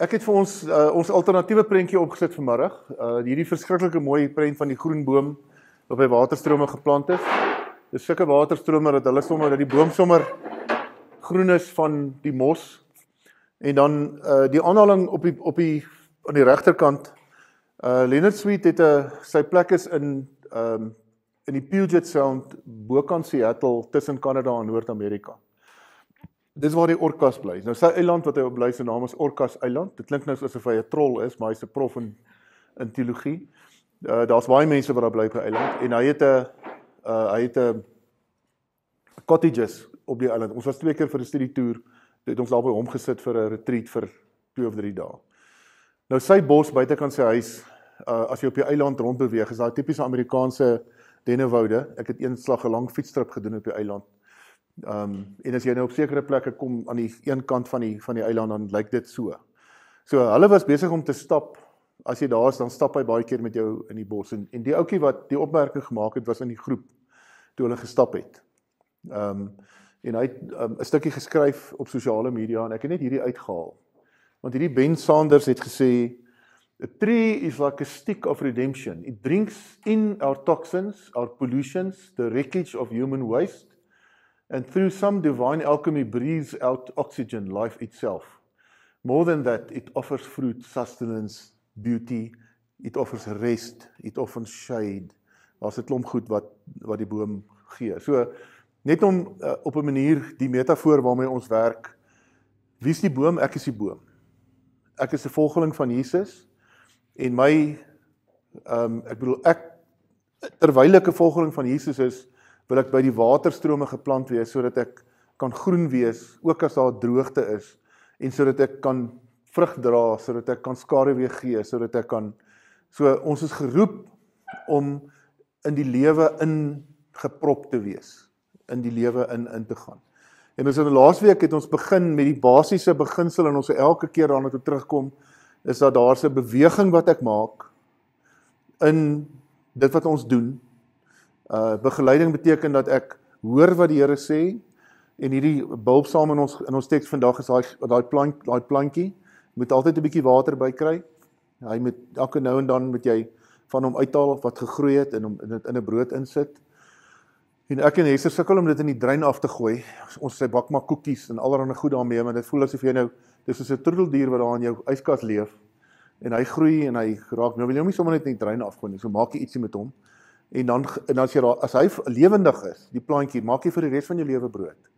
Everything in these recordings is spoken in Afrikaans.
Ek het vir ons alternatiewe prentjie opgesit vanmiddag. Hierdie verskriklike mooi prent van die groen boom wat by waterstrome geplant is. Dis sulke waterstrome dat hulle sommer dat die boom sommer groen is van die mos. En dan die aanhaling aan die regterkant. Leonard Sweet het sy plek is in die Puget Sound bokant Seattle tussen Kanada en Noord-Amerika. Dis waar die orkas bly. Nou sy eiland wat hy op bly, sy naam is Orcas Eiland. Dit klink nou asof hy 'n troll is, maar hy's 'n prof in teologie. Daar's baie mense wat daar bly op die eiland en hy het cottages op die eiland. Ons was 2 keer vir 'n studietoer, het ons daar by hom gesit vir 'n retreat vir 2 of 3 dae. Nou sy bos buitekant sy huis, as jy op die eiland rondbeweeg, is daai tipiese Amerikaanse dennewoude. Ek het eenslag 'n lang fietsstrip gedoen op die eiland. En as jy nou op sekere plekke kom aan die een kant van die eiland, dan lyk dit so. So hulle was besig om te stap. As jy daar is, dan stap hy baie keer met jou in die bos. En die ouetjie wat die opmerking gemaak het, was in die groep toe hulle gestap het. En hy het 'n stukkie geskryf op sosiale media en ek het net hierdie uitgehaal. Want hierdie Ben Sanders het gesê, "A tree is like a stick of redemption. It drinks in our toxins, our pollutions, the wreckage of human waste, and through some divine alchemy breathes out oxygen, life itself. More than that, it offers fruit, sustenance, beauty, it offers rest, it offers shade." Daar's 'n klomp goed wat die boom gee. So, net om op 'n manier die metafoor waarmee ons werk, wie is die boom? Ek is die boom. Ek is 'n volgeling van Jesus, en terwyl ek 'n volgeling van Jesus is, wil ek by die waterstrome geplant wees, sodat ek kan groen wees, ook as daar droogte is, en sodat ek kan vrug dra, sodat ek kan skaduwee gee, sodat ek kan, so ons is geroep om in die lewe ingeprop te wees, in die lewe in te gaan. En ons in die laasweek het ons begin met die basiese beginsel, en ons elke keer daarna toe terugkom, is dat daar's 'n beweging wat ek maak, in dit wat ons doen. Begeleiding beteken dat ek hoor wat die Here sê, en hierdie bulbsaam in ons teks vandag is daai plantjie, moet altyd 'n bietjie water bykry. Hy moet elke nou en dan moet jy van hom uithaal wat gegroei het en hom in 'n brood insit. En ek en Hester sukkel om dit in die drein af te gooi. Ons sy bak maar koekies en allerlei goed daarmee, maar dit voel asof jy nou, dis soos 'n troeteldier wat daar in jou yskas leef, en hy groei en hy raak, nou wil jy hom nie sommer net in die drein afgooi nie, so maak jy ietsie met hom. En as hy lewendig is, die plantjie, maak jy vir die res van jou lewe brood.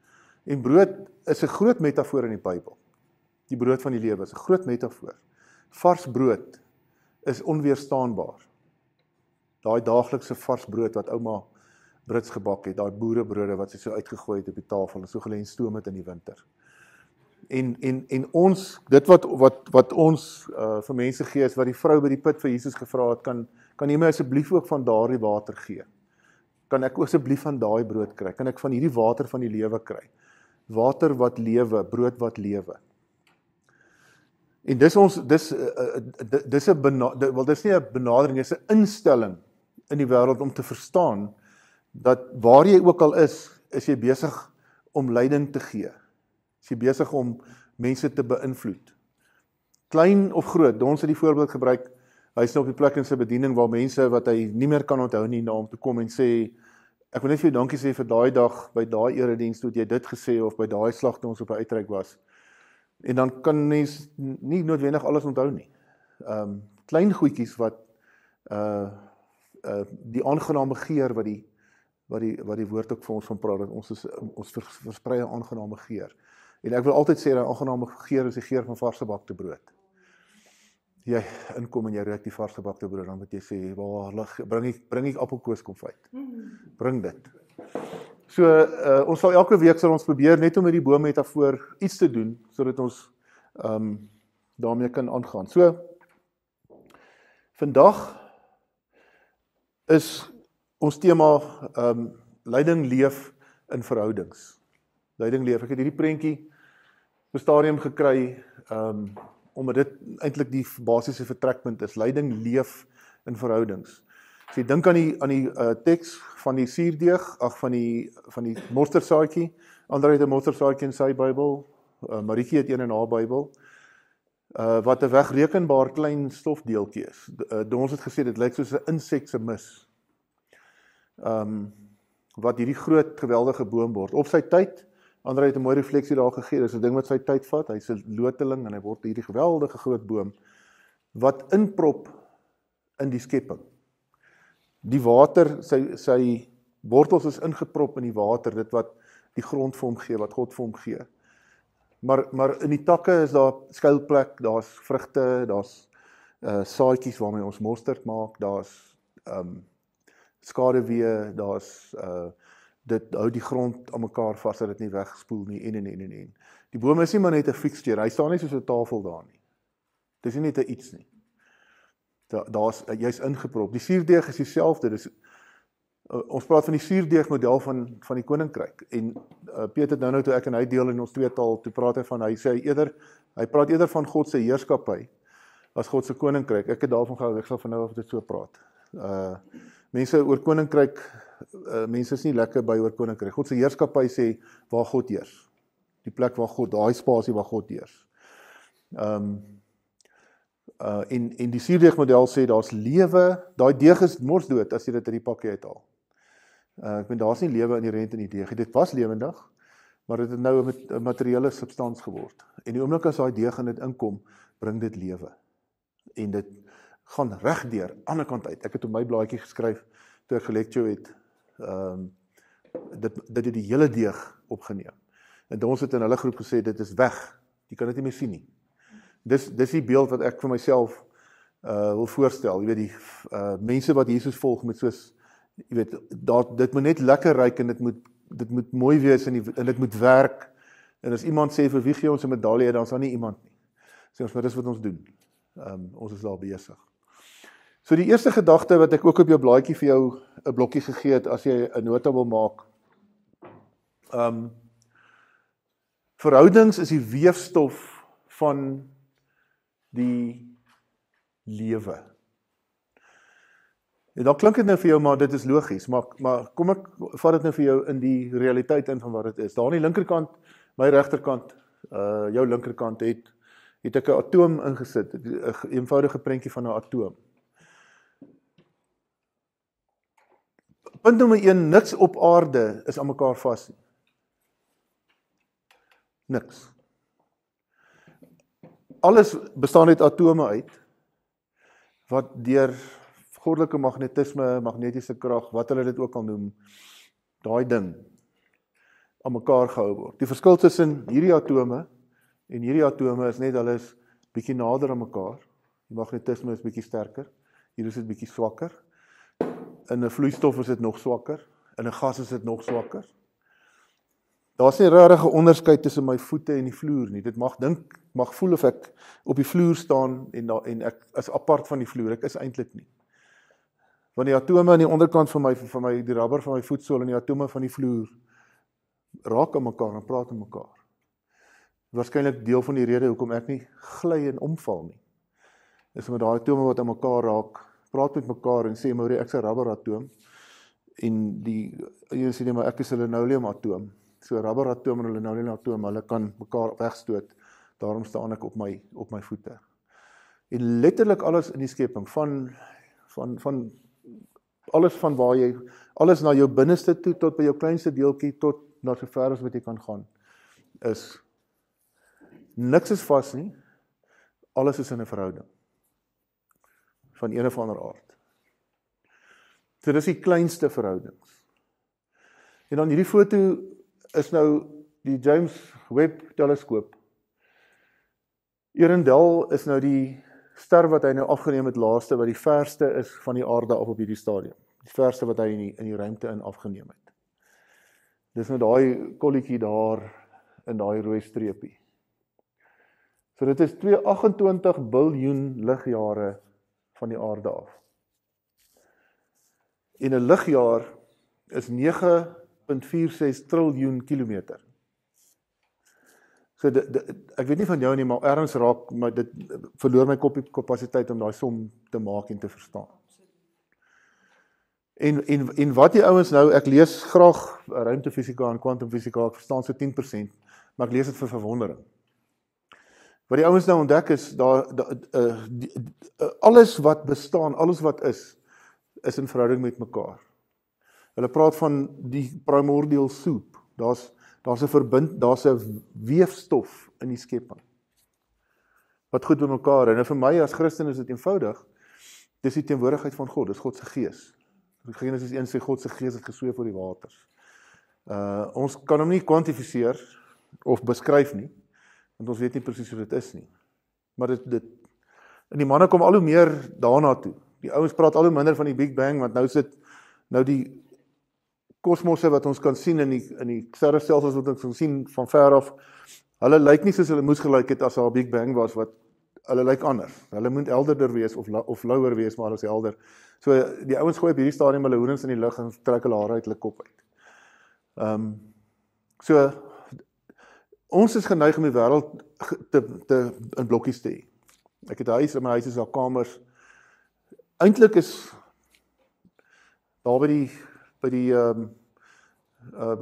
En brood is 'n groot metafoor in die Bybel. Die brood van die lewe is 'n groot metafoor. Vars brood is onweerstaanbaar. Daai daaglikse vars brood wat ouma Brits gebak het, daai boerebrode wat sy so uitgegooi het op die tafel en so gelê en stoom het in die winter. En ons, dit wat ons vir mense gee, is wat die vrou by die put vir Jesus gevra het, kan jy my asseblief ook van daardie water gee? Kan ek asseblief van daai brood kry? Kan ek van hierdie water van die lewe kry? Water wat lewe, brood wat lewe. En dis dis nie 'n benadering, dis 'n instelling in die wêreld om te verstaan dat waar jy ook al is jy besig om leiding te gee. Is jy besig om mense te beïnvloed. Klein of groot, ons het die voorbeeld gebruik, hy is nou op die plek in sy bediening waar mense wat hy nie meer kan onthou nie, na hom toe kom en sê, ek wil net vir jou dankie sê vir daai dag, by daai erediens toe het jy dit gesê, of by daai slag toe ons op 'n uitreik was. En dan kan mens nie noodwendig alles onthou nie. Klein goedjies wat die aangename geur wat die woord ook vir ons van praat, dat ons versprei 'n aangename geur. En ek wil altyd sê, dat aangename geur is die geur van vars gebakte brood. Jy inkom en jy ruik die vars gebakte brood, dan moet jy sê, bring ek appelkoeskonfyt. Bring dit. So, ons sal elke week probeer net om met die boommetafoor iets te doen, sodat ons daarmee kan aangaan. So, vandag is ons tema leiding leef in verhoudings. Leiding leef. Ek het hierdie prentjie op 'n stadium gekry, omdat dit eintlik die basiese vertrekpunt is. Leiding leef in verhoudings. As jy dink aan die teks van die suurdeeg, van die mosterdsaadjie. Ander het 'n mosterdsaadjie in sy Bybel. Marietjie het een in haar Bybel. wat 'n wegrekenbaar klein stofdeeltjie is. Ons het gesê, dit lyk soos 'n insek se mis. Wat hierdie groot, geweldige boom word. Op sy tyd, André het 'n mooi refleksie daar gegee, dis 'n ding wat sy tyd vat, hy's 'n loteling en hy word hierdie geweldige groot boom, wat inprop in die skepping. Die water, sy wortels is ingeprop in die water, dit wat die grond vir hom gee, wat God vir hom gee. Maar in die takke is daar skuilplek, daar's vrugte, daar's saadjies waarmee ons mosterd maak, daar's skaduwee, daar's dit hou die grond aan mekaar vas, dat dit nie wegspoel nie, en. Die boom is nie maar net 'n fixture, hy staan nie soos 'n tafel daar nie. Dis nie net 'n iets nie. Jy's ingeprop. Die suurdeeg is dieselfde, ons praat van die suurdeegmodel van die koninkryk, en Piet het nou toe ek en hy deel in ons tweetaal, toe praat hy van, hy praat eerder van God se heerskappy, as God se koninkryk. Ek het daarvan gehou, ek sal van nou af dit so praat. Mense oor koninkryk, mense is nie lekker by oor koninkryk. God se heerskappy sê, waar God heers. Die plek waar God, daai spasie waar God heers. En die suurdeegmodel sê, daar's lewe, daai deeg is morsdood, as jy dit uit die pakkie uithaal. Ek bedoel, daar's nie lewe inherent in die deeg. Dit was lewendig, maar dit het nou 'n materiële substans geword. En die oomblik as daai deeg in dit inkom, bring dit lewe. En dit gaan regdeur, aan die ander kant uit. Ek het op my blaadjie geskryf, toe ek gelecture het, dit het die hele deeg opgeneem. En ons het in hulle groep gesê, dit is weg, jy kan dit nie meer sien nie. Dis die beeld wat ek vir myself wil voorstel, jy weet, die mense wat Jesus volg, met soos, jy weet, dit moet net lekker ruik, en dit moet mooi wees, en dit moet werk, en as iemand sê, vir wie gee ons 'n medalje, dan is daar nie iemand nie. Sê ons, maar dis wat ons doen. Ons is daar besig. So die eerste gedagte wat ek ook op jou blaadjie vir jou 'n blokkie gegee het, as jy 'n nota wil maak. Verhoudings is die weefstof van die lewe. En dan klink dit nou vir jou, maar dit is logies, maar kom ek vat dit nou vir jou in die realiteit in van wat dit is. Daar aan die linkerkant, my regterkant, jou linkerkant het ek 'n atoom ingesit, 'n eenvoudige prentjie van 'n atoom. Punt nommer 1, niks op aarde is aan mekaar vas nie. Niks. Alles bestaan uit atome uit, wat deur goddelike magnetisme, magnetiese krag, wat hulle dit ook al noem, daai ding aan mekaar gehou word. Die verskil tussen hierdie atome en hierdie atome is net, hulle is bietjie nader aan mekaar. Die magnetisme is bietjie sterker, hier is dit bietjie swakker. In 'n vloeistof is dit nog swakker, in 'n gas is dit nog swakker. Daar's nie regtig 'n onderskeid tussen my voete en die vloer nie. Dit mag voel of ek op die vloer staan en ek is apart van die vloer. Ek is eintlik nie. Want die atome aan die onderkant van die rubber van my voetsool en die atome van die vloer raak aan mekaar en praat aan mekaar. Waarskynlik deel van die rede hoekom ek nie gly en omval nie. Is omdat daai atome wat aan mekaar raak, praat met mekaar en sê, Marie, ek is 'n rubberatoom en jy sê nee, maar ek is 'n linoleumatoom. So 'n rubberatoom en 'n linoleumatoom, hulle kan mekaar wegstoot. Daarom staan ek op my voete. En letterlik alles in die skepping, van alles van waar jy, alles na jou binneste toe, tot by jou kleinste deeltjie, tot na so ver as wat jy kan gaan, is niks is vas nie, alles is in 'n verhouding, van een of ander aard. So dis die kleinste verhoudings. En dan hierdie foto is nou die James Webb teleskoop. Earendel is nou die ster wat hy nou afgeneem het laaste, wat die verste is van die aarde af op hierdie stadium. Die verste wat hy in die ruimte in afgeneem het. Dis nou daai kolletjie daar in daai rooi streepie. So dit is 28 biljoen ligjare van die aarde af. En 'n ligjaar is 9.46 triljoen kilometer. So ek weet nie van jou nie, maar ergens raak, maar dit verloor my kapasiteit om daai som te maak en te verstaan. En wat die ouens nou, ek lees graag ruimtefisika en kwantumfisika, ek verstaan so 10%, maar ek lees dit vir verwondering. Wat die ouens nou ontdek is, alles wat bestaan, alles wat is in verhouding met mekaar. Hulle praat van die primordial soup. Daar's 'n weefstof in die skepping. Wat goed by mekaar, en vir my as Christen is dit eenvoudig, dis die teenwoordigheid van God, dis God se gees. Genesis 1 sê God se gees het gesweef oor die waters. Ons kan hom nie kwantifiseer of beskryf nie, want ons weet nie presies hoe dit is nie. Maar en die manne kom al hoe meer daarna toe. Die ouens praat al hoe minder van die Big Bang, want nou die kosmosse wat ons kan sien in die sterrestelsels wat ons kan sien van ver af, hulle lyk nie soos hulle moes gelyk het as daar 'n Big Bang was, wat hulle lyk anders. Hulle moet helderder wees of louer wees, maar hulle is helder. So die ouens gooi op hierdie stadium hulle hoenders in die lug en trek hulle hare uit hulle kop uit. So ons is geneig om die wêreld in blokkies te hê. Ek het 'n huis, in my huis is daar kamers. Eintlik is daar by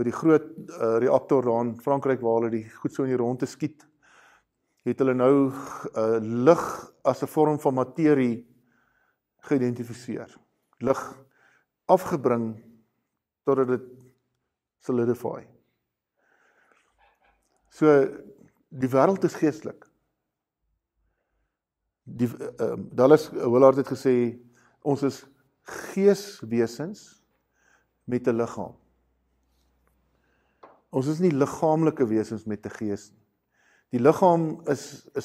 die groot reaktor daar in Frankryk waar hulle die goed so in die rondte skiet, het hulle nou lig as 'n vorm van materie geïdentifiseer. Lig afgebring totdat dit solidify. So die wêreld is geestelik. Dallas Willard het gesê ons is geeswesens met 'n liggaam. Ons is nie liggaamlike wesens met 'n gees nie. Die liggaam is 'n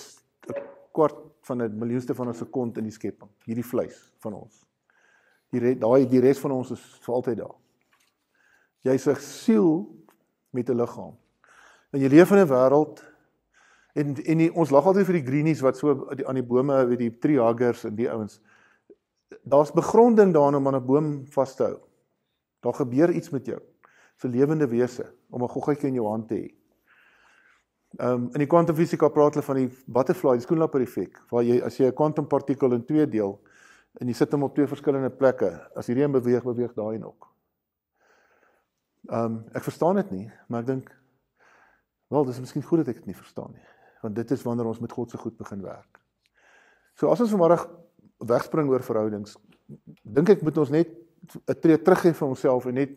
kwart van 'n miljoenste van 'n sekond in die skepping, hierdie vleis van ons. Die res van ons is vir altyd daar. Jy's 'n siel met 'n liggaam. En jy leef in 'n wêreld en ons lag altyd vir die greenies wat so aan die bome, weet die tree huggers en die ouens. Daar's begronding daarin om aan 'n boom vas te hou. Daar gebeur iets met jou. Dis 'n lewende wese om 'n goggetjie in jou hand te hê. In die kwantumfisika praat hulle van die butterfly, die skoenlapper effek, waar as jy 'n kwantumpartikel in twee deel en jy sit hom op twee verskillende plekke, as hierdie een beweeg daai ook. Ek verstaan dit nie, maar ek dink wel, dis miskien goed dat ek dit nie verstaan nie, want dit is wanneer ons met God se goed begin werk. So as ons vanmiddag wegspring oor verhoudings, dink ek moet ons net 'n tree terug gee vir onsself en net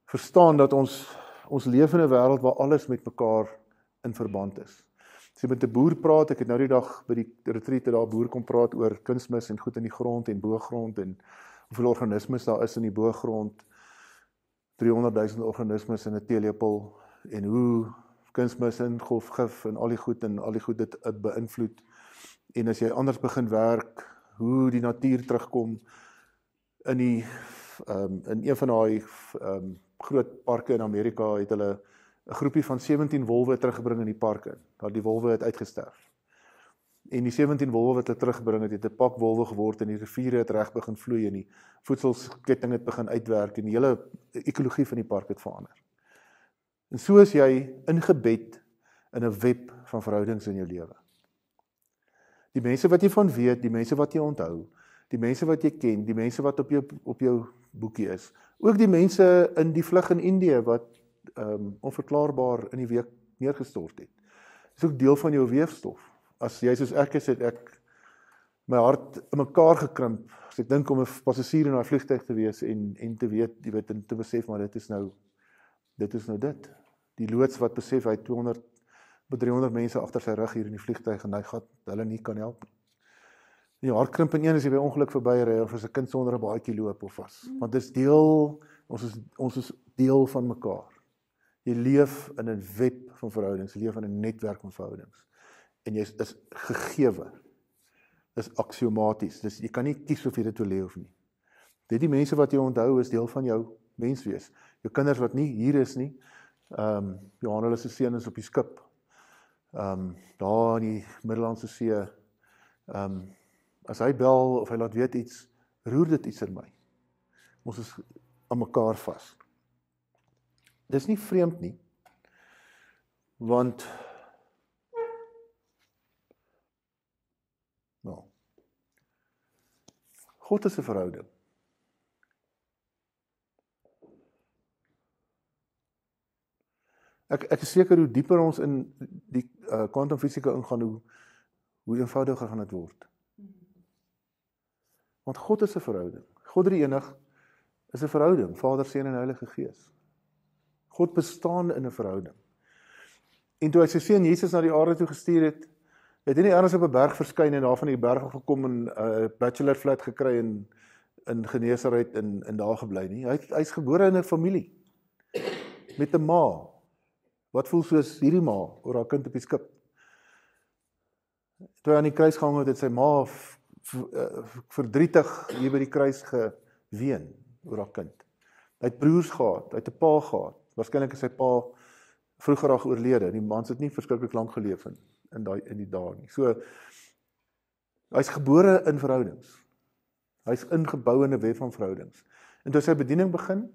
verstaan dat ons leef in 'n wêreld waar alles met mekaar in verband is. As jy met 'n boer praat, ek het nou die dag by die retreat daar 'n boer kom praat oor kunsmis en goed in die grond en boogrond en hoeveel organismes daar is in die boogrond, 300,000 organismes in 'n teelepel en hoe kunsmis en gif en al die goed dit beïnvloed. En as jy anders begin werk, hoe die natuur terugkom in een van daai groot parke in Amerika het hulle 'n groepie van 17 wolwe teruggebring in die park in. Dat die wolwe het uitgesterf. En die 17 wolwe wat hulle teruggebring het 'n pak wolwe geword en die riviere het reg begin vloei en die voedselsketting het begin uitwerk en die hele ekologie van die park het verander. En so is jy ingebed in 'n web van verhoudings in jou lewe. Die mense wat jy van weet, die mense wat jy onthou, die mense wat jy ken, die mense wat op jou boekie is. Ook die mense in die vlug in Indië wat onverklaarbaar in die week neergestort het. Dis ook deel van jou weefstof. As jy soos ek is, het ek my hart in mekaar gekrimp. As ek dink om 'n passasier in 'n vliegtuig te wees en te weet, jy weet, en te besef maar dit is nou dit. Die loods wat besef hy 300 mense agter sy rug hier in die vliegtuig en hy gaan hulle nie kan help nie. En jou hart krimp in een as jy by ongeluk verby ry of as 'n kind sonder 'n baadjie loop of vas. Want dis deel, ons is deel van mekaar. Jy leef in 'n web van verhoudings, jy leef in 'n netwerk van verhoudings. En jy is gegewe. Dis aksiomaties. Dis jy kan nie kies of jy dit wil hê of nie. Die mense wat jy onthou is deel van jou menswees. Jou kinders wat nie hier is nie. Johan hulle se seun is op die skip. Daar in die Middellandse See. As hy bel of hy laat weet iets, roer dit iets in my. Ons is aan mekaar vas. Dis nie vreemd nie, want God is 'n verhouding. Ek is seker hoe dieper ons in die kwantumfisika ingaan, hoe eenvoudiger gaan dit word. Want God is 'n verhouding. God drie enig is 'n verhouding, Vader, Seun en Heilige Gees. God bestaan in 'n verhouding. En toe hy sy seun Jesus na die aarde toe gestuur het, het hy nie ergens op 'n berg verskyn en daar van die berg af gekom en 'n bachelor flat gekry in Genesaret en daar gebly nie. Hy's gebore in 'n familie met 'n ma. Wat voel soos hierdie ma oor haar kind op die skip. Toe hy aan die kruis gehang het, het sy ma verdrietig hier by die kruis geween oor haar kind. Hy het broers gehad, hy het 'n pa gehad. Waarskynlik is sy pa vroeger al oorlede. Die mans het nie verskriklik lank geleef in die dae nie. So hy's gebore in verhoudings. Hy's ingebou in 'n web van verhoudings. En toe sy bediening begin,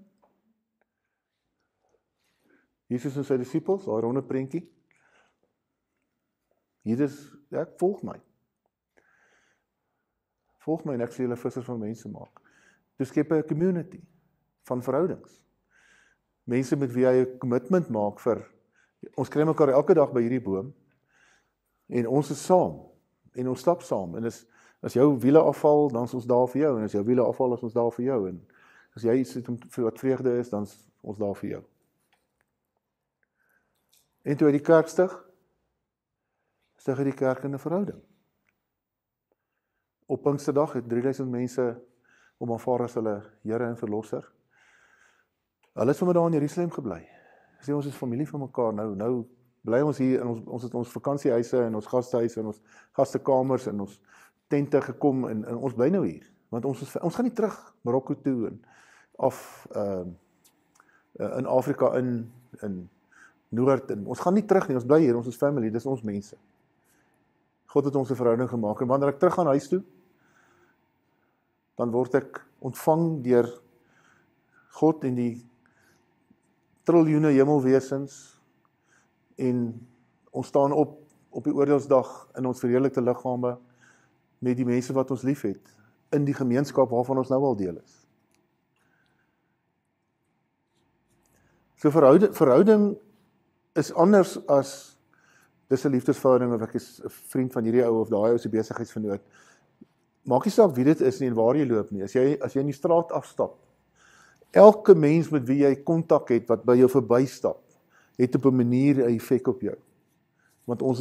Jesus en sy disippels, daai ronde prentjie. Jesus, ek volg my. Volg my en ek sal julle vissers van mense maak. Toe skep hy 'n community van verhoudings. Mense met wie hy 'n commitment maak vir, ons kry mekaar elke dag by hierdie boom, en ons is saam, en ons stap saam, en as jou wiele afval, dan is ons daar vir jou, en as jou wiele afval, is ons daar vir jou, en as jy iets het vir wat vreugde is, dan is ons daar vir jou. En toe hy die kerk stig hy die kerk in 'n verhouding. Op Pinksterdag het 3000 mense om aanvaar as hulle Here en Verlosser. Hulle is sommer daar in Jerusalem gebly. Sê ons is familie van mekaar nou bly ons hier, en ons het ons vakansiehuise en ons gastehuise en ons gastekamers en ons tente gekom en ons bly nou hier, want ons gaan nie terug Marokko toe en af in Afrika in Noord, en ons gaan nie terug nie, ons bly hier, ons is family, dis ons mense. God het ons 'n verhouding gemaak, en wanneer ek terug gaan huis toe, dan word ek ontvang deur God en die triljoene hemelwesens, en ons staan op die oordeelsdag in ons verheerlikte liggame met die mense wat ons lief het, in die gemeenskap waarvan ons nou al deel is. So verhouding is anders as, dis 'n liefdesverhouding, of ek is 'n vriend van hierdie ou of daai ou se besigheidsvernoot. Maak nie saak wie dit is nie en waar jy loop nie. As jy in die straat afstap, elke mens met wie jy kontak het, wat by jou verbystap, het op 'n manier 'n effek op jou. Want ons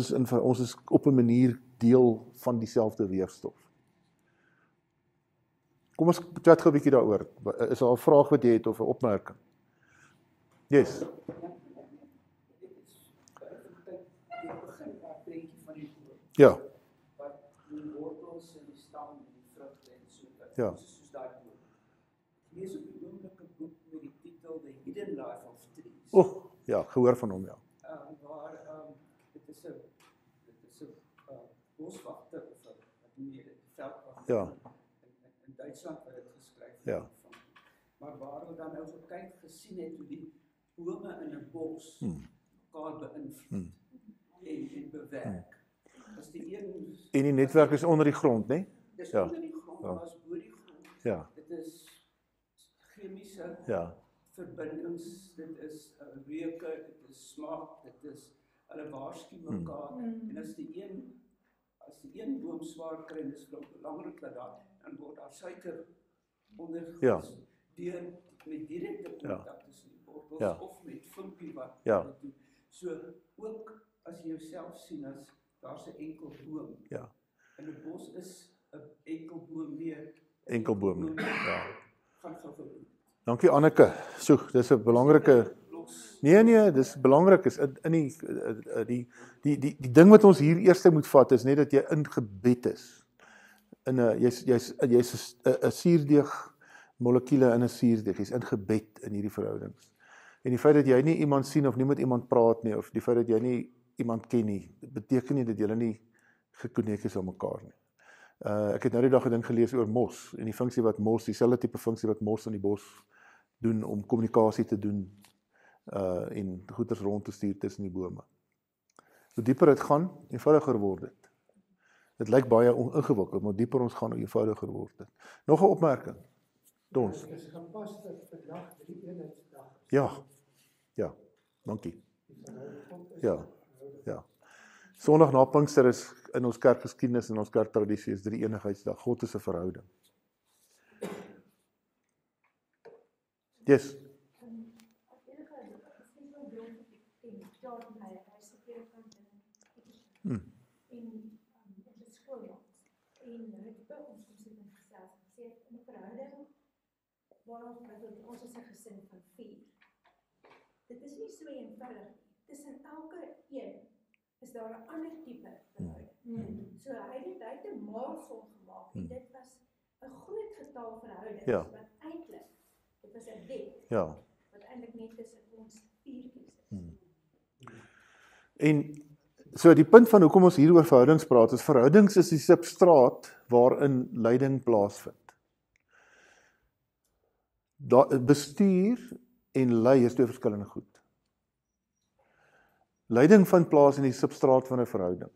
is op 'n manier deel van dieselfde weefstof. Kom ons chat gou 'n bietjie daaroor. Is daar 'n vraag wat jy het of 'n opmerking? Yes. Ja. Wat die wortels en die stam en die vrugte en so dat. Ja. Soos daai boom. Lees op die oomblik 'n boek met die titel The Hidden Life of Trees. Ja, gehoor van hom, ja. Waar dit is 'n boswagter of 'n veldwagter in Duitsland wat dit geskryf het. Ja. Maar waar hulle dan nou gekyk gesien het hoe die bome in 'n bos mekaar beïnvloed en bewerk. As die een En die netwerk is onder die grond, né? Dis onder die grond, maar is bo die grond. Ja. Dit is chemiese verbindings, dit is reuke, dit is smaak, dit is hulle waarsku mekaar. En as die een boom swaar kry, dis belangrik dat dan word daar suiker ondergesit deur met direkte kontak tussen die wortels of met vimpie wat dit doen. So ook as jy jouself sien as daar's 'n enkel boom. Ja. En 'n bos is 'n enkel boom meer. Enkel boom. Ja. Gaan gou. Dankie Anneke. So, dis 'n belangrike Nee, dis belangrik is in die ding wat ons hier eers moet vat is net dat jy ingebed is. Jy's 'n suurdeeg molekule in 'n suurdeeg. Jy's ingebed in hierdie verhoudings. En die feit dat jy nie iemand sien of nie met iemand praat nie, of die feit dat jy nie iemand ken nie, beteken nie dat julle nie gekonnekt is aan mekaar nie. Ek het nou die dag 'n ding gelees oor mos en die funksie wat mos, dieselfde tipe funksie wat mos in die bos doen om kommunikasie te doen en goeders rond te stuur tussen die bome. Hoe dieper dit gaan, eenvoudiger word dit. Dit lyk baie ingewikkeld, maar dieper ons gaan, hoe eenvoudiger word dit. Nog 'n opmerking? Dons. Dit is gepas dat vandag 3 eenheidsdag. Ja, dankie. Ja. Sondag na Pinkster is in ons kerkgeskiedenis en ons kerktradisie is die eenigheidsdag. God is 'n verhouding. Yes. Ons is 'n gesin van 4. Dit is nie so eenvoudig. Tussen elke een is daar 'n ander tipe verhouding. So hy het 'n maalsom gemaak en dit was 'n groot getal verhoudings wat eintlik, dit was 'n wet wat eintlik net tussen ons 4 is. En so die punt van hoekom ons hier oor verhoudings praat, is verhoudings is die substraat waarin lyding plaasvind. Bestuur en lei is 2 verskillende goed. Lyding vind plaas in die substraat van 'n verhouding.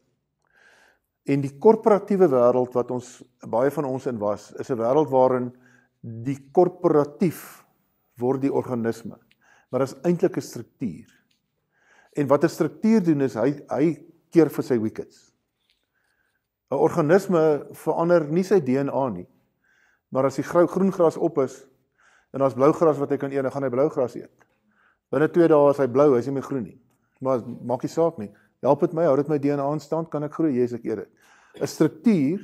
En die korporatiewe wêreld wat baie van ons in was, is 'n wêreld waarin die korporatief word die organisme, maar dit is eintlik 'n struktuur. En wat 'n struktuur doen is, hy keer vir sy wickets. 'n Organisme verander nie sy DNA nie, maar as die groen gras op is, en as blou gras wat hy kan eet, dan gaan hy blou gras eet. Binne 2 dae is hy blou, hy is nie meer groen nie. Maar maak nie saak nie. Help dit my, hou dit my DNA in stand, kan ek groei? Yes, ek eet dit. 'n Struktuur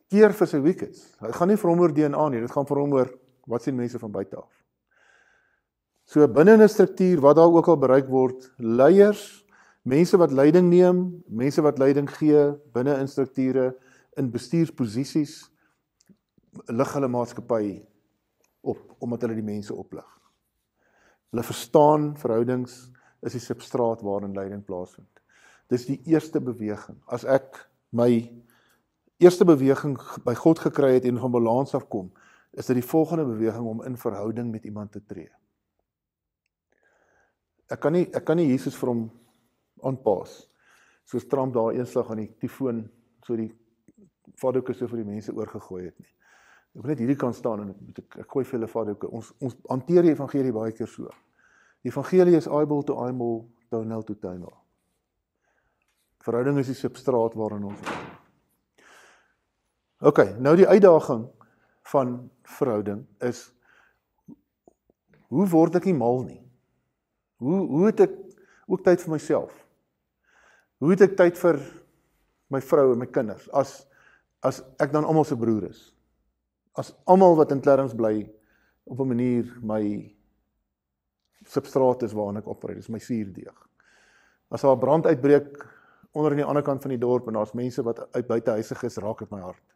keer vir sy wickets. Dit gaan nie vir hom oor DNA nie, dit gaan vir hom oor wat sien mense van buite af. So binne 'n struktuur, wat daar ook al bereik word, leiers, mense wat leiding neem, mense wat leiding gee, binne in strukture, in bestuursposisies, lig hulle maatskappy op, omdat hulle die mense oplig. Hulle verstaan verhoudings is die substraat waarin lyding plaasvind. Dis die eerste beweging. As ek my eerste beweging by God gekry het en van balans afkom, is dit die volgende beweging om in verhouding met iemand te tree. Ek kan nie Jesus vir hom aanpas. Soos Trump daar eenslag aan die tifoon, so die vadoeke so vir die mense oorgegooi het nie. Ek wil net hierdie kan staan en ek gooi vir hulle vadoeke. Ons hanteer die evangelie baie keer so. Die evangelie is eyeball to eyeball, toenail to toenail. Verhouding is die substraat waarin ons is. OK, nou die uitdaging van verhouding is, hoe word ek nie mal nie? Hoe het ek ook tyd vir myself? Hoe het ek tyd vir my vrou en my kinders, as ek dan almal se broer is? As almal wat in Clarence bly, op 'n manier my substraat is waarin ek operate, is my suurdeeg. As daar 'n brand uitbreek onder aan die ander kant van die dorp en daar's mense wat uit buitehuisig is, raak dit my hart.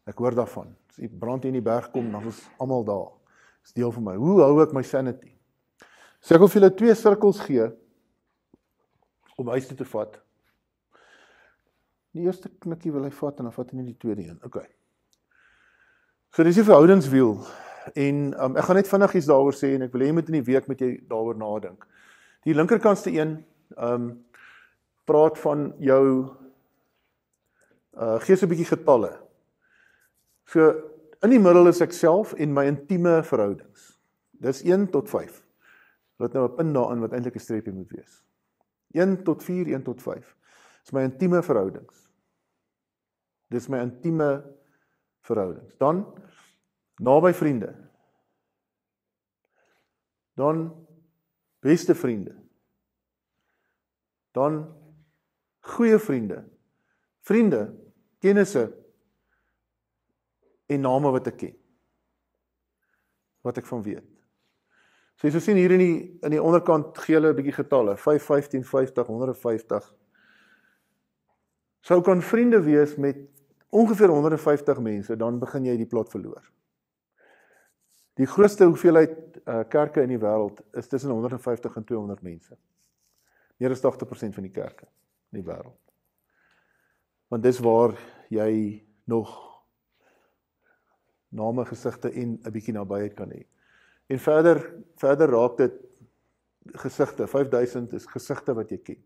Ek hoor daarvan. As die brand hier in die berg kom, dan is almal daar. Dis deel van my. Hoe hou ek my sanity? So ek wil vir julle 2 sirkels gee om huis toe te vat. Die eerste knikkie wil hy vat en dan vat hy nie die tweede een. OK. So dis die verhoudingswiel. En ek gaan net vinnig iets daaroor sê en ek wil hê jy moet in die week met jy daaroor nadink. Die linkerkantste een praat van jou gee so 'n bietjie getalle. So in die middel is ek self en my intieme verhoudings. Dis 1 tot 5. Laat nou 'n punt daarin wat eintlik 'n streepie moet wees. 1 tot 4, 1 tot 5. Dis my intieme verhoudings. Dis my intieme verhoudings. Dan naby vriende. Dan beste vriende. Dan goeie vriende. Vriende, kennisse en name wat ek ken. Wat ek van weet. So jy sien hier in die onderkant gee hulle 'n bietjie getalle, 5, 15, 50, 150. Sou kan vriende wees met ongeveer 150 mense, dan begin jy die plot verloor. Die grootste hoeveelheid kerke in die wêreld is tussen 150 en 200 mense. Meer as 80% van die kerke in die wêreld. Want dis waar jy nog name, gesigte en 'n bietjie nabyheid kan hê. En verder raak dit gesigte. 5000 is gesigte wat jy ken.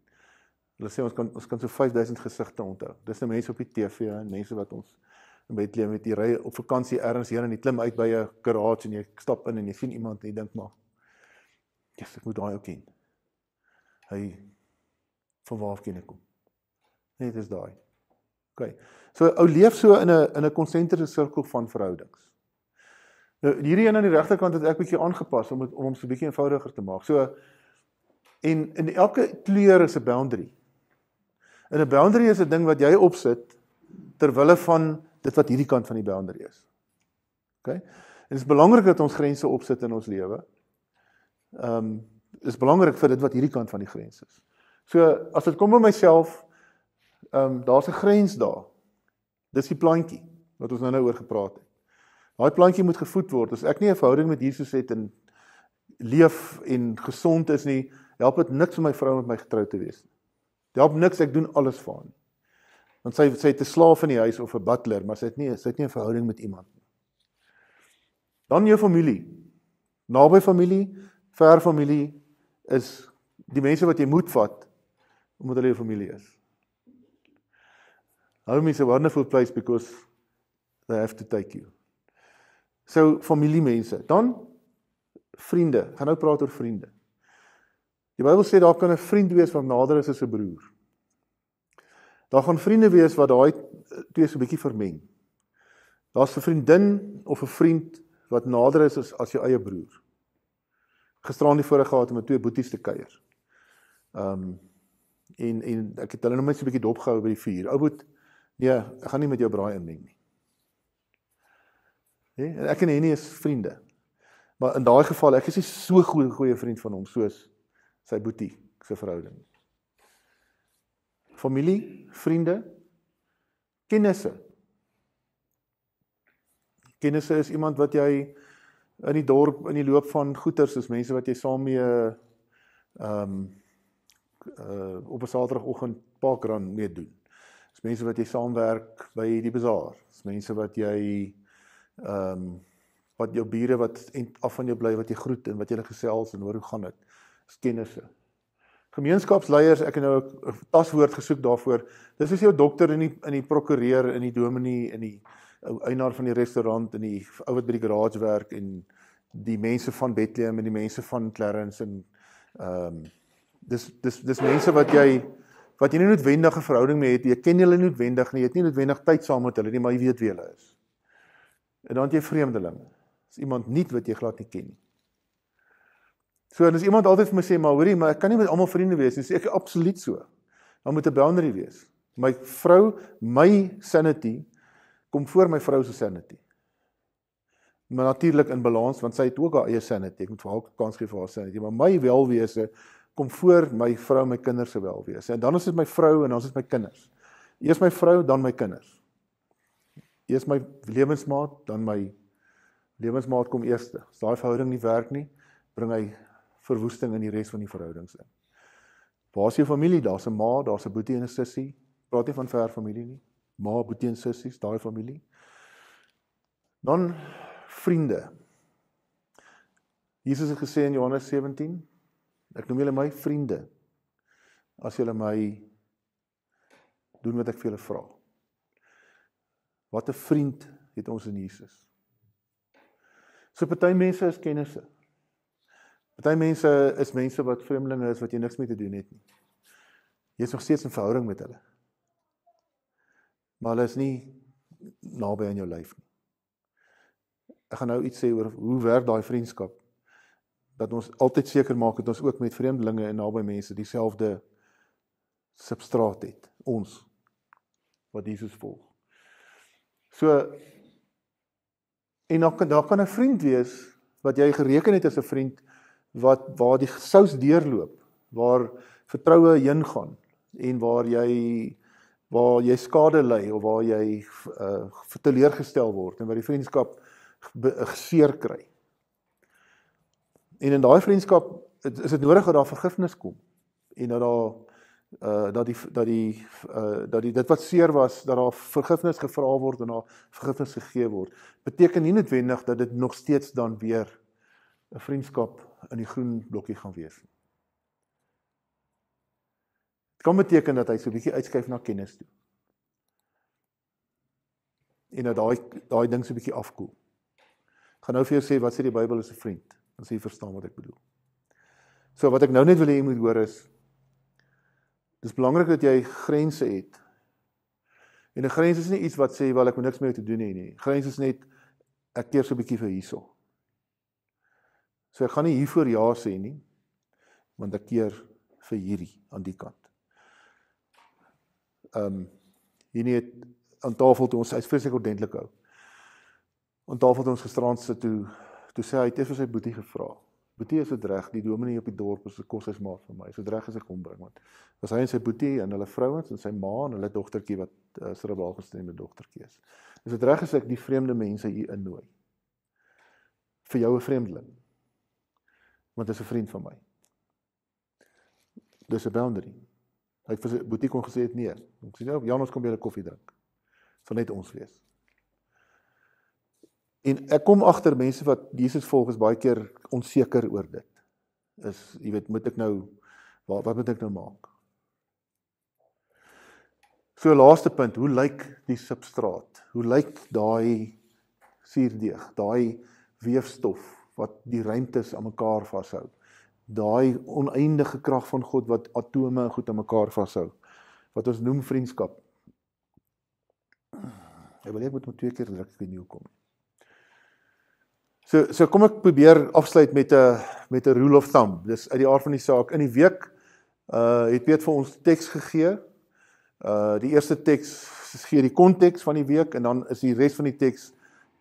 Hulle sê ons kan so 5000 gesigte onthou. Dis nou mense op die TV en mense wat ons in Bethlehem met die ry op vakansie ergens heen en jy klim uit by 'n garage en jy stap in en jy sien iemand en jy dink maar, yes, ek moet daai ou ken. Hy van waar af ken ek hom? Nee, dis daai. OK. So ou leef so in 'n konsentriese sirkel van verhoudings. Nou hierdie een aan die regterkant het ek bietjie aangepas om hom so bietjie eenvoudiger te maak. So en in elke kleur is 'n boundary. En 'n boundary is 'n ding wat jy opsit ter wille van dit wat hierdie kant van die boundary is. OK? En dit is belangrik dat ons grense opsit in ons lewe. Is belangrik vir dit wat hierdie kant van die grens is. So as dit kom by myself, daar's 'n grens daar. Dis die plantjie wat ons nou oor gepraat het. Daai plantjie moet gevoed word. As ek nie 'n verhouding met Jesus het en leef en gesond is nie, help dit niks om my vrou met my getrou te wees nie. Dit help niks, ek doen alles vir haar nie. Want sy het 'n slaaf in die huis of 'n butler, maar sy het nie 'n verhouding met iemand nie. Dan jou familie. Naby familie, ver familie is die mense wat jy moet vat omdat hulle jou familie is. Home is a wonderful place because they have to take you. So familiemense, dan vriende. Gaan nou praat oor vriende. Die Bybel sê daar kan 'n vriend wees wat nader is as 'n broer. Daar gaan vriende wees wat daai twee so 'n bietjie vermeng. Daar's 'n vriendin of 'n vriend wat nader is as jou eie broer. Gisteraan die voorreg gehad om met twee boeties te kuier. En ek het hulle nog net so 'n bietjie dopgehou by die vuur. Ou boet, nee, ek gaan nie met jou braai inmeng nie. Nee, en ek en Henny is vriende. Maar in daai geval, ek is nie so goeie vriend van hom soos sy boetie se verhouding. Familie, vriende, kennisse. Kennisse is iemand wat jy in die dorp, in die loop van goeters, is mense wat jy saam mee op 'n Saterdagoggend parkrun mee doen. Dis mense wat jy saamwerk by die bazaar. Dis mense wat jy wat jou bure wat af van jou bly, wat jy groet en wat jy gesels en hoor hoe gaan dit. Dis kennisse. Gemeenskapsleiers, ek het nou 'n taswoord gesoek daarvoor. Dis is jou dokter en die prokureur en die dominee en die eienaar van die restaurant en die ou wat by die garage werk en die mense van Bethlehem en die mense van Clarence en dis mense wat jy nie noodwendig 'n verhouding mee het, jy ken hulle nie noodwendig nie, jy het nie noodwendig tyd saam met hulle nie, maar jy weet wie hulle is. En dan het jy vreemdelinge. Dis iemand nuut wat jy glad nie ken nie. So, en as iemand altyd vir my sê, maar hoorie, maar ek kan nie met almal vriende wees nie, sê ek absoluut so. Dan moet 'n boundary wees. My vrou, my sanity kom voor my vrou se sanity. Maar natuurlik in balans, want sy het ook haar eie sanity. Ek moet vir haar kans gee vir haar sanity, maar my welwese kom voor my vrou, my kinders se welwese. En dan is dit my vrou en dan is dit my kinders. Eers my vrou, dan my kinders. Eers my lewensmaat, dan my lewensmaat kom eerste. As daai verhouding nie werk nie, bring hy verwoesting in die res van die verhoudings in. Waar is jou familie? Daar's 'n ma, daar's 'n boetie en 'n sussie. Praat nie van ver familie nie. Ma, boetie en sussies, daai familie. Dan vriende. Jesus het gesê in Johannes 17, ek noem julle my vriende, as julle my doen wat ek vir julle vra. Wat 'n vriend het ons in Jesus. So party mense is kennisse. Party mense is mense wat vreemdelinge is, wat jy niks mee te doen het nie. Jy is nog steeds in verhouding met hulle. Maar hulle is nie naby aan jou lyf nie. Ek gaan nou iets sê oor hoe werk daai vriendskap, dat ons altyd seker maak dat ons ook met vreemdelinge en naby mense dieselfde substraat het, ons, wat Jesus volg. So, en daar kan 'n vriend wees, wat jy gereken het as 'n vriend, waar die sous deurloop, waar vertroue heen gaan, en waar jy skade ly, of waar jy teleurgestel word, en waar die vriendskap geseer kry. En in daai vriendskap is dit nodig dat daar vergifnis kom, en dat dit wat seer was, dat daar vergifnis gevra word, en daar vergifnis gegee word. Beteken nie noodwendig dat dit nog steeds dan weer 'n vriendskap in die groen blokkie gaan wees. Het kan beteken dat hy so 'n bietjie uitskuif na kennis toe. En dat daai ding so 'n bietjie afkoel. Ek gaan nou vir jou sê, wat sê die Bybel is 'n vriend? Dan sê jy verstaan wat ek bedoel. So wat ek nou net wil hê jy moet hoor is, dis belangrik dat jy grense het En 'n grens is nie iets wat sê, wel ek moet niks meer te doen hê nie. Grens is net, ek keer so 'n bietjie vir hierso. So ek gaan nie hiervoor ja sê nie, want ek keer vir hierdie aan die kant. Hierdie het aan tafel toe ons, hy is vreeslik ordentlik hou. Aan tafel toe ons gisterand sit, toe sê hy, het vir sy boetie gevra. Boetie, is dit reg, die dominee op die dorp is 'n koshuismaat vir my. Is dit reg as ek hom bring? Want was hy en sy boetie en hulle vrouens en sy ma en hulle dogtertjie wat cerebraal gestremde dogtertjie is. Is dit reg as ek die vreemde mense hier innooi? Vir jou 'n vreemdeling. Want dit is 'n vriend van my. Dis 'n boundary. Hy het vir sy boetie kon gesê het nee. Ek sê nou, Jan, ons kom by 'n koffie drink. Sal net ons wees. En ek kom agter mense wat Jesus volg is baie keer onseker oor dit. Jy weet, moet ek nou, wat moet ek nou maak? So laaste punt, hoe lyk die substraat? Hoe lyk daai suurdeeg, daai weefstof wat die ruimtes aan mekaar vashou? Daai oneindige krag van God wat atome en goed aan mekaar vashou. Wat ons noem vriendskap. Ek wil net met 2 keer druk, ek weet nie hoe kom. So kom ek probeer afsluit met 'n rule of thumb. Dis uit die aard van die saak. In die week het Piet vir ons teks gegee. Die eerste teks gee die konteks van die week en dan is die res van die teks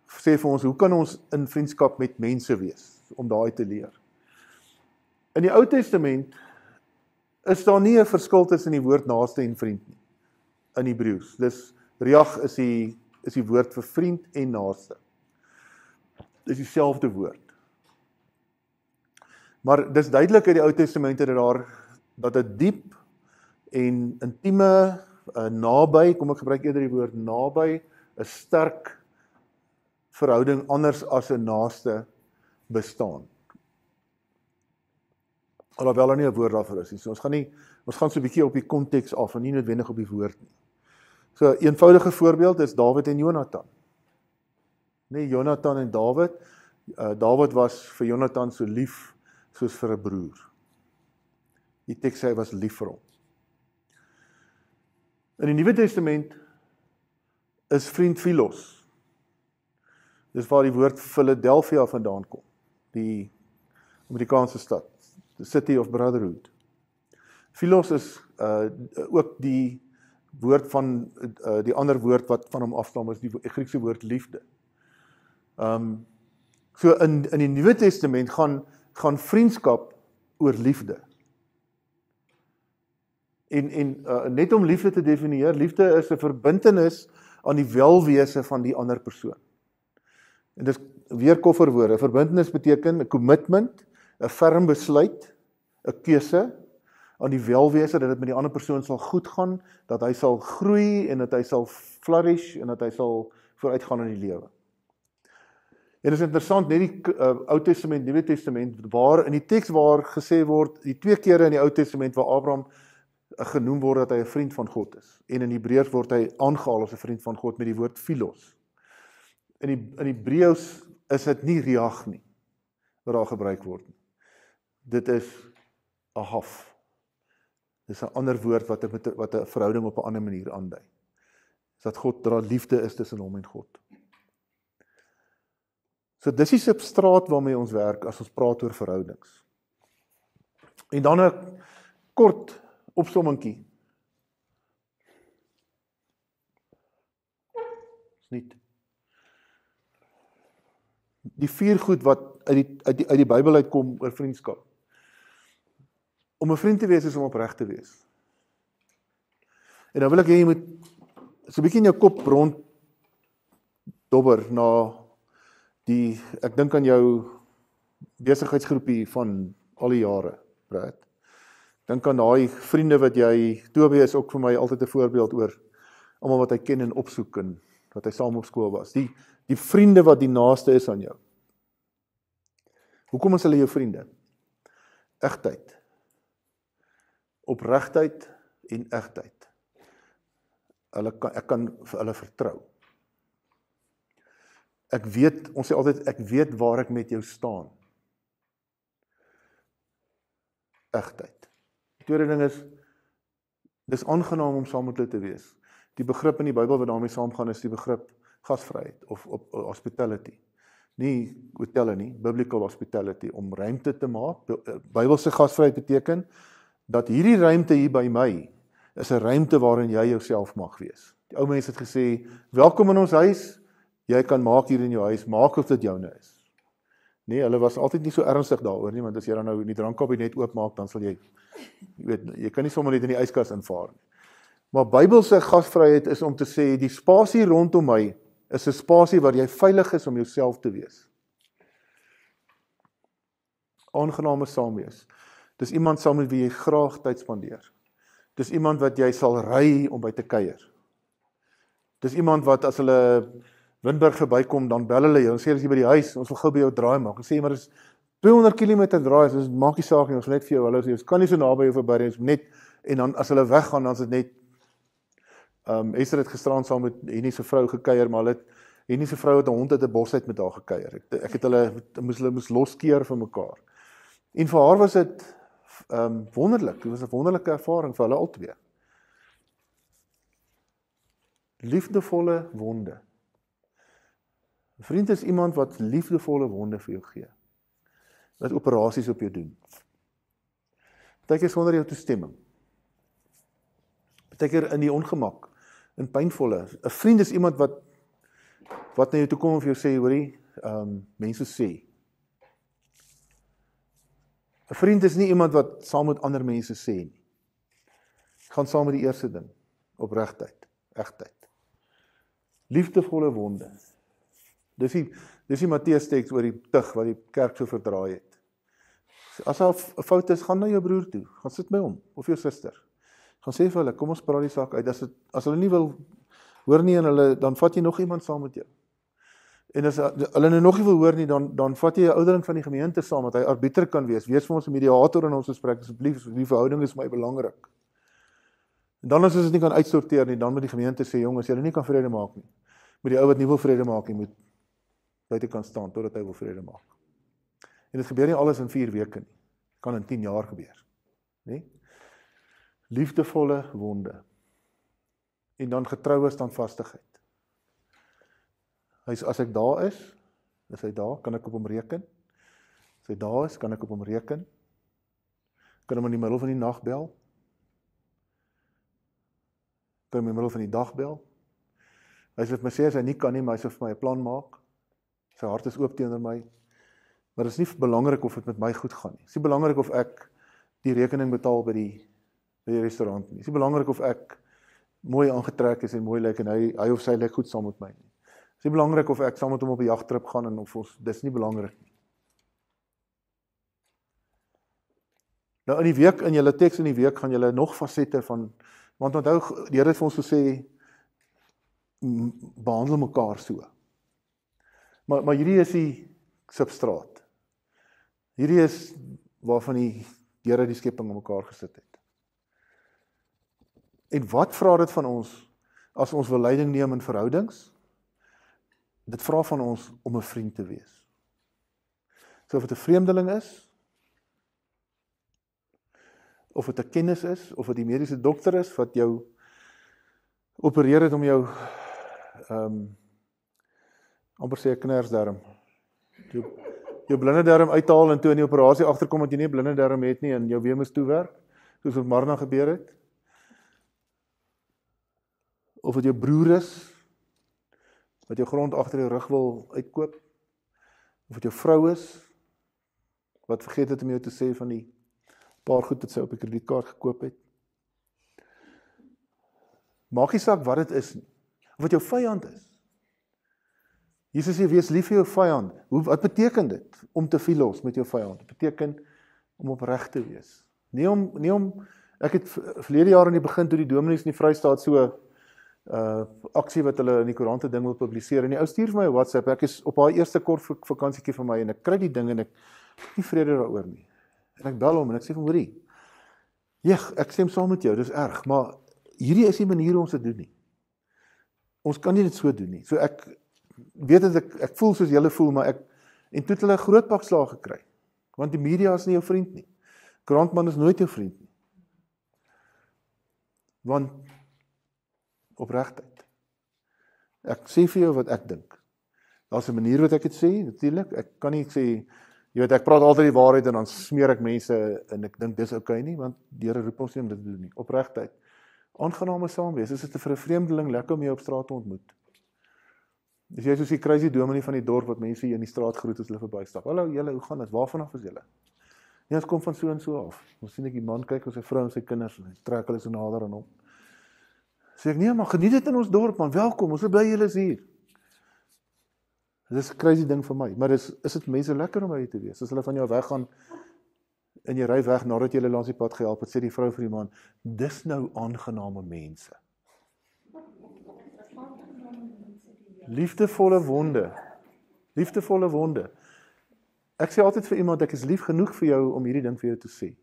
sê vir ons hoe kan ons in vriendskap met mense wees om daai te leer. In die Ou Testament is daar nie 'n verskil tussen die woord naaste en vriend nie. In Hebreëus. Dis riach is die woord vir vriend en naaste. Dis dieselfde woord. Maar dis duidelik uit die Ou Testament dat dit diep en intieme, naby, kom ek gebruik eerder die woord naby, 'n sterk verhouding anders as 'n naaste bestaan. Alhoewel daar nie 'n woord daarvoor is nie. So ons gaan so 'n bietjie op die konteks af en nie noodwendig op die woord nie. So 'n eenvoudige voorbeeld is Dawid en Jonatan. Nee, Jonatan en Dawid. Dawid was vir Jonatan so lief soos vir 'n broer. Die teks sê hy was lief vir hom. In die Nuwe Testament is vriend Philos. Dis waar die woord Philadelphia vandaan kom. Die Amerikaanse stad. The City of Brotherhood. Philos is ook die woord van die ander woord wat van hom afstam is die Griekse woord liefde. So in die Nuwe Testament gaan vriendskap oor liefde. En net om liefde te definieer, liefde is 'n verbintenis aan die welwese van die ander persoon. En dis weer kofferwoorde. Verbintenis beteken 'n commitment, 'n ferm besluit, 'n keuse aan die welwese dat dit met die ander persoon sal goed gaan, dat hy sal groei en dat hy sal flourish en dat hy sal vooruitgaan in die lewe. En dit is interessant, net die Ou Testament, Nuwe Testament, waar in die teks waar gesê word, die 2 kere in die Ou Testament waar Abraham genoem word dat hy 'n vriend van God is. En in Hebreërs word hy aangehaal as 'n vriend van God met die woord philos. In Hebreëus is dit nie riach nie, wat daar gebruik word nie. Dit is ahaf. Dis 'n ander woord wat 'n verhouding op 'n ander manier aandui. Is dat God, dat liefde is tussen hom en God. So dis die substraat waarmee ons werk as ons praat oor verhoudings. En dan 'n kort opsommingkie. Is nie. Die 4 goed wat uit die Bybel uitkom oor vriendskap. Om 'n vriend te wees is om opreg te wees. En dan wil ek hê jy moet so 'n bietjie in jou kop rond dobber na ek dink aan jou besigheidsgroepie van al die jare, Brad. Dink aan daai vriende wat Toby is ook vir my altyd 'n voorbeeld oor almal wat hy ken en opsoek en wat hy saam op skool was. Die vriende wat die naaste is aan jou. Hoekom is hulle jou vriende? Egtheid. Opregtheid en egtheid. Ek kan vir hulle vertrou. Ons sê altyd, ek weet waar ek met jou staan. Egtheid. Die tweede ding is, dis aangenaam om saam met hulle te wees. Die begrip in die Bybel wat daarmee saamgaan is die begrip gasvryheid of hospitality. Nie hotelle nie, biblical hospitality, om ruimte te maak. Bybelse gasvryheid beteken dat hierdie ruimte hier by my is 'n ruimte waarin jy jouself mag wees. Die ou mense het gesê, welkom in ons huis, jy kan maak hier in jou huis, maak of dit joune is. Nee, hulle was altyd nie so ernstig daaroor nie, want as jy dan nou die drankkabinet oopmaak, dan sal jy weet, jy kan nie sommer net in die yskas invaar nie. Maar Bybelse gasvryheid is om te sê, die spasie rondom my is 'n spasie waar jy veilig is om jouself te wees. Aangename saamwees. Dis iemand saam met wie jy graag tyd spandeer. Dis iemand wat jy sal ry om by te kuier. Dis iemand wat as hulle Windburg verbykom, dan bel hulle jou en sê as jy by die huis, ons wil gou by jou draai maak. En sê maar dis 200 km draai, so maak nie saak nie, ons wil net vir jou hallo sê, ons kan nie so naby jou verby ons net, en dan as hulle weggaan, dan is dit net Esther het gisteraan saam met Hennie se vrou gekuier, maar Hennie se vrou het 'n hond uit 'n bos uit met haar gekuier. Ek het hulle moes loskeer vir mekaar. En vir haar was dit wonderlik. Dit was 'n wonderlike ervaring vir hulle albei. Liefdevolle wonde. 'n Vriend is iemand wat liefdevolle wonde vir jou gee. Wat operasies op jou doen. Partykeer sonder jou toestemming. Partykeer in die ongemak, in pynvolle. 'n Vriend is iemand wat na jou toe kom en vir jou sê, hoorie, mense sê. 'n Vriend is nie iemand wat saam met ander mense sê nie. Gaan saam met die eerste ding, opregtheid, egtheid. Liefdevolle wonde. Dis die Matteus teks oor die tug wat die kerk so verdraai het. As daar 'n fout is, gaan na jou broer toe, gaan sit by hom, of jou suster. Gaan sê vir hulle, kom ons praat die saak uit. As hulle nie wil hoor nie en hulle, dan vat jy nog iemand saam met jou. En as hulle nou nog nie wil hoor nie, dan vat jy 'n ouderling van die gemeente saam, dat hy arbiter kan wees. Wees vir ons 'n mediator in ons gesprek, asseblief, die verhouding is my belangrik. En dan as ons dit nie kan uitsorteer nie, dan moet die gemeente sê, jong, as jy nie kan vrede maak nie, moet die ou wat nie wil vrede maak nie, moet buite kan staan, totdat hy wil vrede maak. En dit gebeur nie alles in 4 weke nie. Kan in 10 jaar gebeur. Nie? Liefdevolle wonde. En dan getroue standvastigheid. As ek daar is hy daar, kan ek op hom reken. As hy daar is, kan ek op hom reken. Kan hom in die middel van die nag bel. Kan hom in die middel van die dag bel. Hy sê vir my sê as hy nie kan nie, maar hy sê vir my 'n plan maak. Sy hart is oop teenoor my. Maar dit is nie belangrik of dit met my goed gaan nie. Dit is nie belangrik of ek die rekening betaal by die restaurant nie. Dit is nie belangrik of ek mooi aangetrek is en mooi lyk en hy of sy lyk goed saam met my nie. Dit is nie belangrik of ek saam met hom op 'n jagtrip gaan en of ons, dis nie belangrik nie. Nou in die week, in julle teks in die week, gaan julle nog fasette van, want onthou, die Here het vir ons gesê, behandel mekaar so. Maar hierdie is die substraat. Hierdie is waarvan die Here die skepping om mekaar gesit het. En wat vra dit van ons, as ons wil leiding neem in verhoudings? Dit vra van ons om 'n vriend te wees. So of dit 'n vreemdeling is, of dit 'n kennis is, of dit die mediese dokter is, wat jou opereer het om jou, amper sê 'n knersdarm, jou blinde darm uithaal en toe in die operasie agterkom dat jy nie 'n blinde darm het nie en jou weer moes toewerk, soos wat Marna gebeur het. Of dit jou broer is, wat jou grond agter jou rug wil uitkoop, of dit jou vrou is, wat vergeet het om jou te sê van die paar goed wat sy op die kredietkaart gekoop het. Maak nie saak wat dit is nie, of wat jou vyand is. Jesus sê, wees lief vir jou vyand. Wat beteken dit, om te philos met jou vyand? Dit beteken om opreg te wees. Nie om, ek het verlede jaar in die begin, toe die dominees in die Vrystaat so aksie wat hulle in die koerante ding wil publiseer, en die ou stuur vir my 'n WhatsApp, ek is op haar eerste kort vakansietjie vir my, en ek kry die ding, en ek het nie vrede daaroor nie. En ek bel hom, en ek sê van, hoorie, ek stem saam met jou, dis erg, maar hierdie is die manier om ons te doen nie. Ons kan nie dit so doen nie. So ek weet dat ek voel soos julle voel, maar en toe het hulle 'n groot pak slaag gekry, want die media is nie jou vriend nie. Krantman is nooit jou vriend nie. Want Opregtheid. Ek sê vir jou wat ek dink. Daar's 'n manier wat ek dit sê, natuurlik. Ek kan nie sê, jy weet, ek praat altyd die waarheid en dan smeer ek mense en ek dink dis okay nie, want die Here roep ons nie om dit te doen nie. Opregtheid. Aangename saam wees. Is dit vir 'n vreemdeling lekker om jou op straat te ontmoet? Is jy soos die crazy dominee van die dorp wat mense hier in die straat groet as hulle verbystap? Hallo julle, hoe gaan dit? Waarvan af is julle? Ja, ons kom van so en so af. Ons sien ek die man kyk op sy vrou en sy kinders en hy trek hulle so nader aan hom. Sê ek, nee, maar geniet dit in ons dorp man, welkom, ons is bly julle is hier. Dit is 'n crazy ding vir my, maar is dit mense lekker om by te wees? As hulle van jou weggaan en jy ry weg nadat jy hulle langs die pad gehelp het, sê die vrou vir die man, dis nou aangename mense. Liefdevolle wonde. Liefdevolle wonde. Ek sê altyd vir iemand, ek is lief genoeg vir jou om hierdie ding vir jou te sê.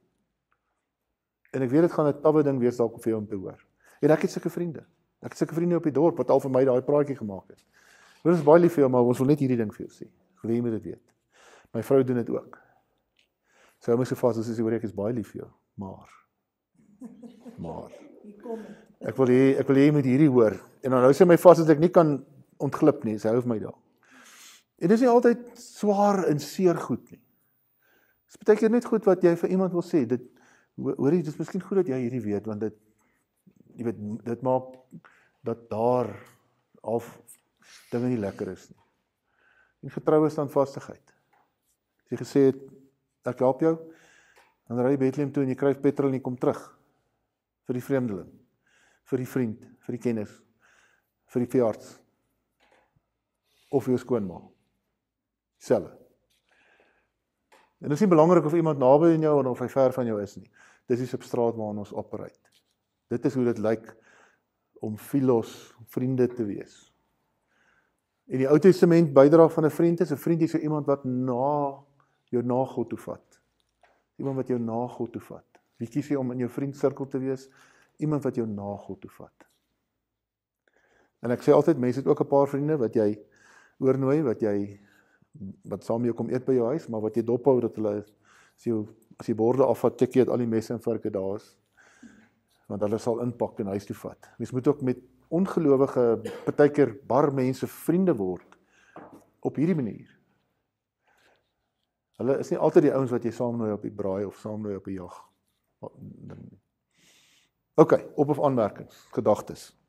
En ek weet dit gaan 'n tawwe ding wees dalk vir jou om te hoor. En ek het sulke vriende. Ek het sulke vriende op die dorp wat al vir my daai praatjie gemaak het. Ons is baie lief vir jou, maar ons wil net hierdie ding vir jou sê. Ek wil jy moet dit weet. My vrou doen dit ook. Sy hou my so vas as sy sê, hoor ek is baie lief vir jou, maar ek wil jy moet hierdie hoor. En dan hou sy my vas as ek nie kan ontglip nie, sy hou vir my daar. En dit is nie altyd swaar en seer goed nie. Dit is baie keer net goed wat jy vir iemand wil sê. Hoor jy, dit is miskien goed dat jy hierdie weet, want dit maak dat daar half dinge nie lekker is nie. En getroue standvastigheid. As jy gesê het, ek help jou, dan ry jy Bethlehem toe en jy kry petrol en jy kom terug. Vir die vreemdeling, vir die vriend, vir die kennis, vir die veearts, of jou skoonma. Selfe. En dit is nie belangrik of iemand naby aan jou of hy ver van jou is nie. Dis die substraat waarin ons operate. Dit is hoe dit lyk om philos, vriende te wees. En die Ou Testament bydra van 'n vriend is 'n vriend is so iemand wat jou na God toe vat. Iemand wat jou na God toe vat. Wie kies jy om in jou vriendsirkel te wees? Iemand wat jou na God toe vat. En ek sê altyd, mense het ook 'n paar vriende wat jy oornooi, wat saam met jou kom eet by jou huis, maar wat jy dophou dat hulle, as jy borde afvat, check jy dat al die messe en varke daar is, want hulle sal inpak en huis toe vat. Mens moet ook met ongelowige, partykeer bar mense vriende word, op hierdie manier. Hulle is nie altyd die ouens wat jy saamnooi op die braai, of saamnooi op die jag. Ok, op of aanmerkings, gedagtes.